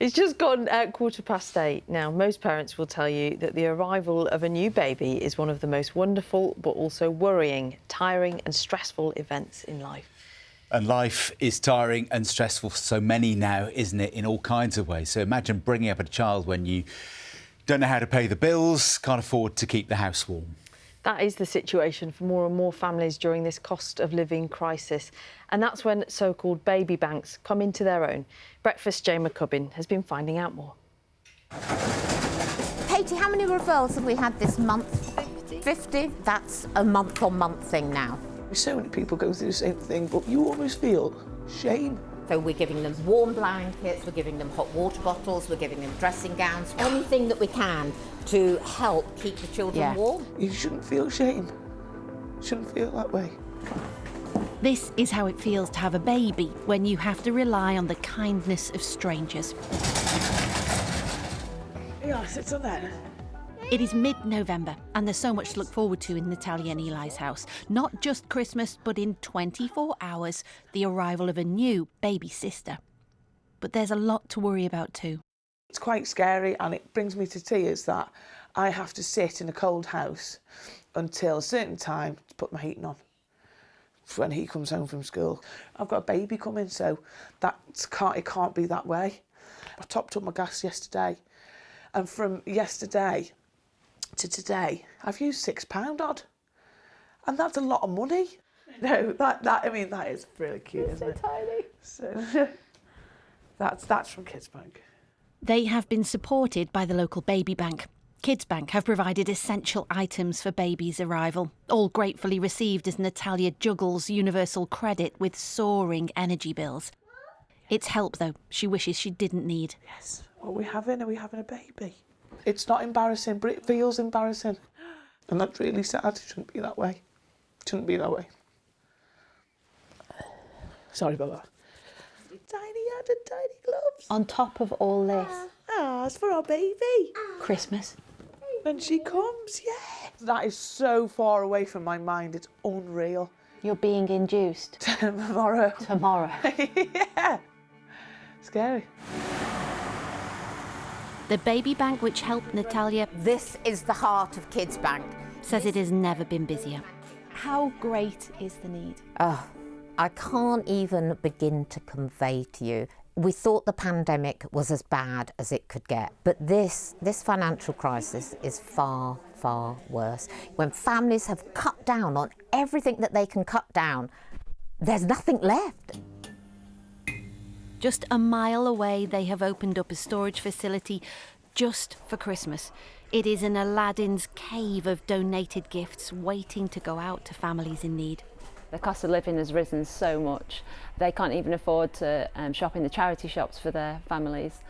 It's just gone at 8:15. Now, most parents will tell you that the arrival of a new baby is one of the most wonderful but also worrying, tiring and stressful events in life. And life is tiring and stressful for so many now, isn't it, in all kinds of ways. So imagine bringing up a child when you don't know how to pay the bills, can't afford to keep the house warm. That is the situation for more and more families during this cost of living crisis. And that's when so-called baby banks come into their own. Breakfast's Jane McCubbin has been finding out more. Katie, how many referrals have we had this month? 50. That's a month-on-month thing now. So many people go through the same thing, but you always feel shame. So we're giving them warm blankets, we're giving them hot water bottles, we're giving them dressing gowns, anything that we can to help keep the children warm. You shouldn't feel shame. You shouldn't feel that way. This is how it feels to have a baby when you have to rely on the kindness of strangers. Yeah, sit on that. It is mid-November and there's so much to look forward to in Natalia and Eli's house. Not just Christmas, but in 24 hours, the arrival of a new baby sister. But there's a lot to worry about too. It's quite scary and it brings me to tears that I have to sit in a cold house until a certain time to put my heating on when he comes home from school. I've got a baby coming, so it can't be that way. I topped up my gas yesterday, and from yesterday to today, I've used £6 odd, and that's a lot of money. No, that is really cute, isn't it? So tiny. So that's from KidsBank. They have been supported by the local baby bank. KidsBank have provided essential items for baby's arrival, all gratefully received as Natalia juggles universal credit with soaring energy bills. It's help, though, she wishes she didn't need. Yes. What are we having? Are we having a baby? It's not embarrassing, but it feels embarrassing. And that's really sad. It shouldn't be that way. It shouldn't be that way. Sorry about that. Tiny hand and tiny gloves. On top of all this, It's for our baby. Christmas. When she comes, yeah. That is so far away from my mind. It's unreal. You're being induced. Tomorrow. Tomorrow. Yeah. Scary. The baby bank which helped Natalia This is the heart of KidsBank. says it has never been busier. How great is the need? Oh, I can't even begin to convey to you. We thought the pandemic was as bad as it could get, but this financial crisis is far, far worse. When families have cut down on everything that they can cut down, there's nothing left. Just a mile away, they have opened up a storage facility just for Christmas. It is an Aladdin's cave of donated gifts waiting to go out to families in need. The cost of living has risen so much. They can't even afford to shop in the charity shops for their families.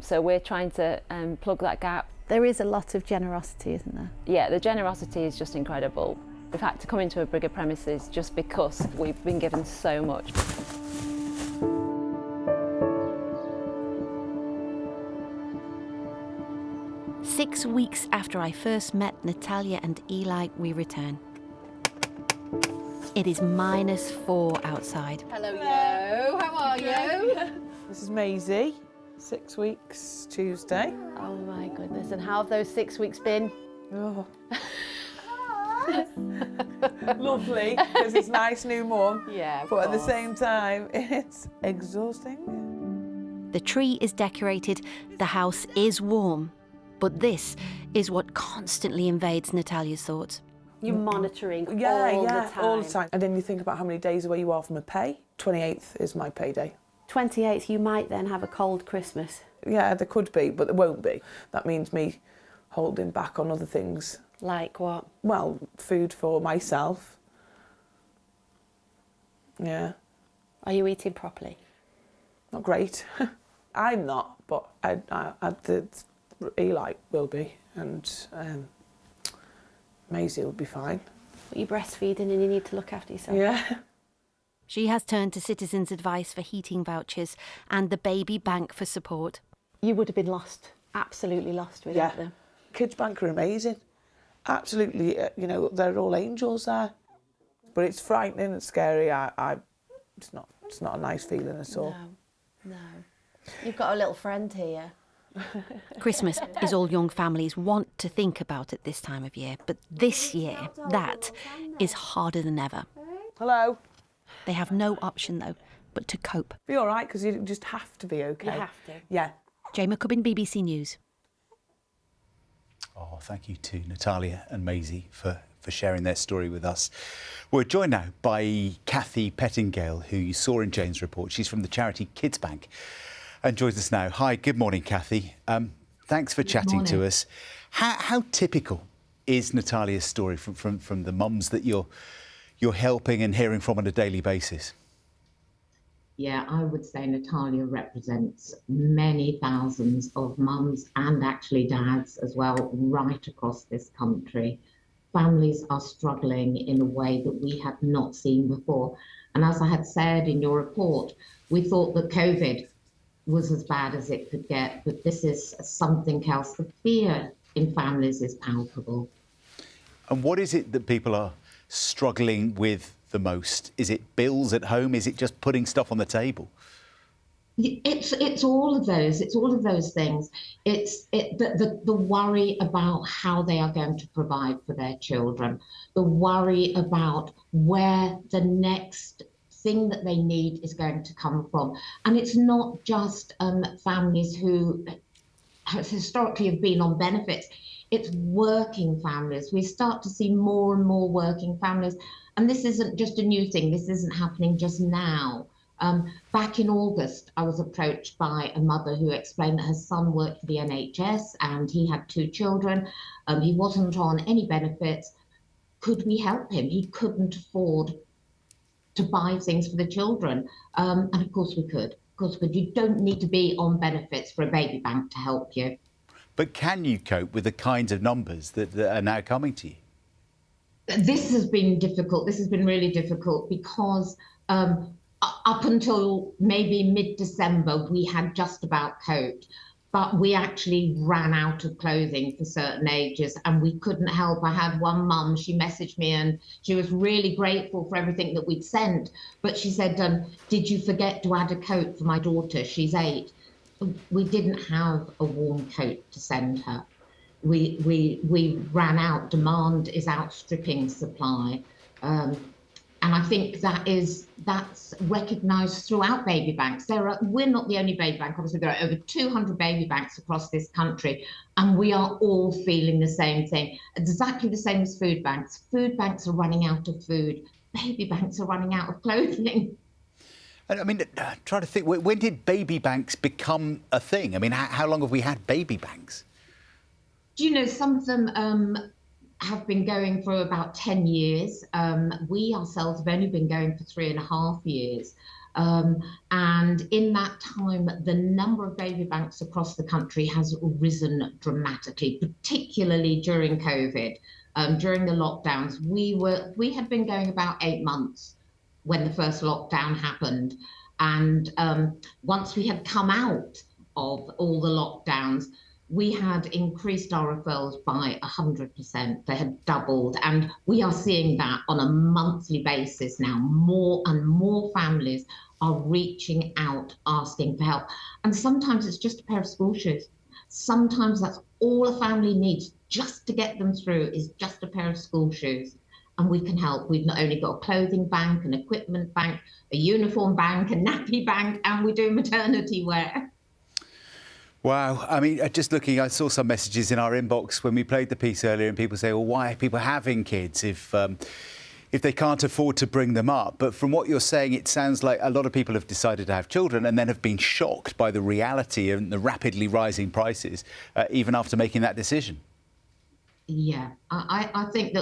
So we're trying to plug that gap. There is a lot of generosity, isn't there? Yeah, the generosity is just incredible. We've had to come into a bigger premises just because we've been given so much. Six weeks after I first met Natalia and Eli, we return. It is -4 outside. Hello, yo. How are you? This is Maisie. 6 weeks, Tuesday. Oh my goodness, and how have those 6 weeks been? Oh. Lovely, because it's nice new mum. Yeah, of But at the course. same time, it's exhausting. The tree is decorated, the house is warm. But this is what constantly invades Natalia's thoughts. You're monitoring all the time. all the time. And then you think about how many days away you are from a pay. 28th is my payday. 28th, you might then have a cold Christmas. Yeah, there could be, but there won't be. That means me holding back on other things. Like what? Well, food for myself. Yeah. Are you eating properly? Not great. I'm not, but Eli will be, and Maisie will be fine. But you're breastfeeding and you need to look after yourself. Yeah. She has turned to Citizens Advice for heating vouchers and the baby bank for support. You would have been lost, absolutely lost without them. KidsBank are amazing. Absolutely, they're all angels there. But it's frightening and scary. It's not a nice feeling at all. No. You've got a little friend here. Christmas is all young families want to think about at this time of year, but this year, that is harder than ever. Hello. They have no option, though, but to cope. Be all right, because you just have to be okay. You have to. Yeah. Jay McCubbin, BBC News. Oh, thank you to Natalia and Maisie for sharing their story with us. We're joined now by Kathy Pettingale, who you saw in Jane's report. She's from the charity KidsBank and joins us now. Hi, good morning, Kathy. Thanks for chatting to us. How typical is Natalia's story from the mums that you're helping and hearing from on a daily basis? Yeah, I would say Natalia represents many thousands of mums and actually dads as well, right across this country. Families are struggling in a way that we have not seen before. And as I had said in your report, we thought that COVID was as bad as it could get, but this is something else. The fear in families is palpable. And what is it that people are struggling with the most? Is it bills at home? Is it just putting stuff on the table? It's all of those. It's all of those things. It's the worry about how they are going to provide for their children, the worry about where the next thing that they need is going to come from. And it's not just families who historically have been on benefits. It's working families. We start to see more and more working families. And this isn't just a new thing. This isn't happening just now. Back in August, I was approached by a mother who explained that her son worked for the NHS and he had 2 children. He wasn't on any benefits. Could we help him? He couldn't afford to buy things for the children. And of course we could. Of course we could. You don't need to be on benefits for a baby bank to help you. But can you cope with the kinds of numbers that are now coming to you? This has been difficult. This has been really difficult because up until maybe mid-December, we had just about coped, but we actually ran out of clothing for certain ages and we couldn't help. I had one mum, she messaged me and she was really grateful for everything that we'd sent, but she said, did you forget to add a coat for my daughter? She's 8. We didn't have a warm coat to send her. We ran out. Demand is outstripping supply. And I think that's recognised throughout baby banks. We're not the only baby bank. Obviously, there are over 200 baby banks across this country, and we are all feeling the same thing. Exactly the same as food banks. Food banks are running out of food. Baby banks are running out of clothing. I mean, trying to think, when did baby banks become a thing? I mean, how long have we had baby banks? Do you know, some of them have been going for about 10 years. We ourselves have only been going for 3.5 years. And in that time, the number of baby banks across the country has risen dramatically, particularly during COVID. During the lockdowns, we had been going about 8 months when the first lockdown happened. And once we had come out of all the lockdowns, we had increased our referrals by 100%. They had doubled. And we are seeing that on a monthly basis now. More and more families are reaching out, asking for help. And sometimes it's just a pair of school shoes. Sometimes that's all a family needs just to get them through is just a pair of school shoes. And we can help. We've not only got a clothing bank, an equipment bank, a uniform bank, a nappy bank, and we do maternity wear. Wow. I mean, just looking, I saw some messages in our inbox when we played the piece earlier and people say, well, why are people having kids if they can't afford to bring them up? But from what you're saying, it sounds like a lot of people have decided to have children and then have been shocked by the reality and the rapidly rising prices, even after making that decision. Yeah, I think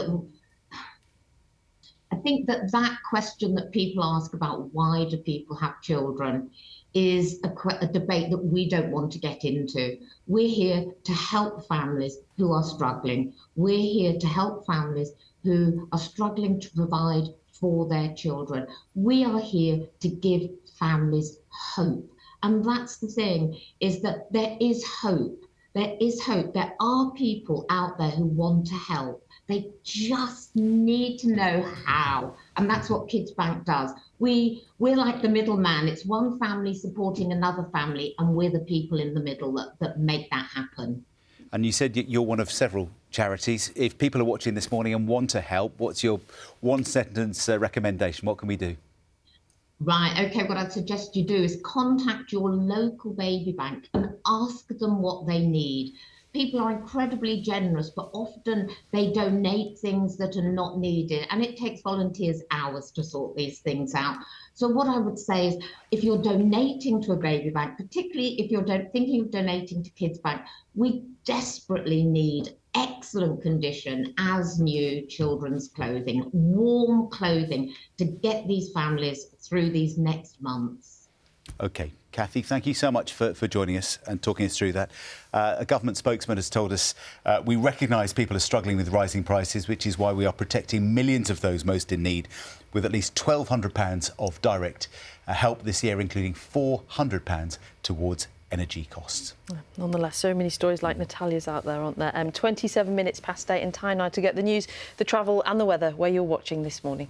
that question that people ask about why do people have children is a debate that we don't want to get into. We're here to help families who are struggling. We're here to help families who are struggling to provide for their children. We are here to give families hope. And that's the thing, is that there is hope. there is hope. There are people out there who want to help. They just need to know how. And that's what KidsBank does. We're like the middleman. It's one family supporting another family, and we're the people in the middle that make that happen. And you said you're one of several charities. If people are watching this morning and want to help, what's your one-sentence recommendation? What can we do? Right, OK, what I'd suggest you do is contact your local baby bank and ask them what they need. People are incredibly generous, but often they donate things that are not needed, and it takes volunteers hours to sort these things out. So what I would say is, if you're donating to a baby bank, particularly if you're thinking of donating to KidsBank, we desperately need excellent condition as new children's clothing, warm clothing, to get these families through these next months. OK, Kathy, thank you so much for joining us and talking us through that. A government spokesman has told us we recognise people are struggling with rising prices, which is why we are protecting millions of those most in need with at least £1,200 of direct help this year, including £400 towards energy costs. Nonetheless, so many stories like Natalia's out there, aren't there? 27 minutes past 8 and time now to get the news, the travel and the weather where you're watching this morning.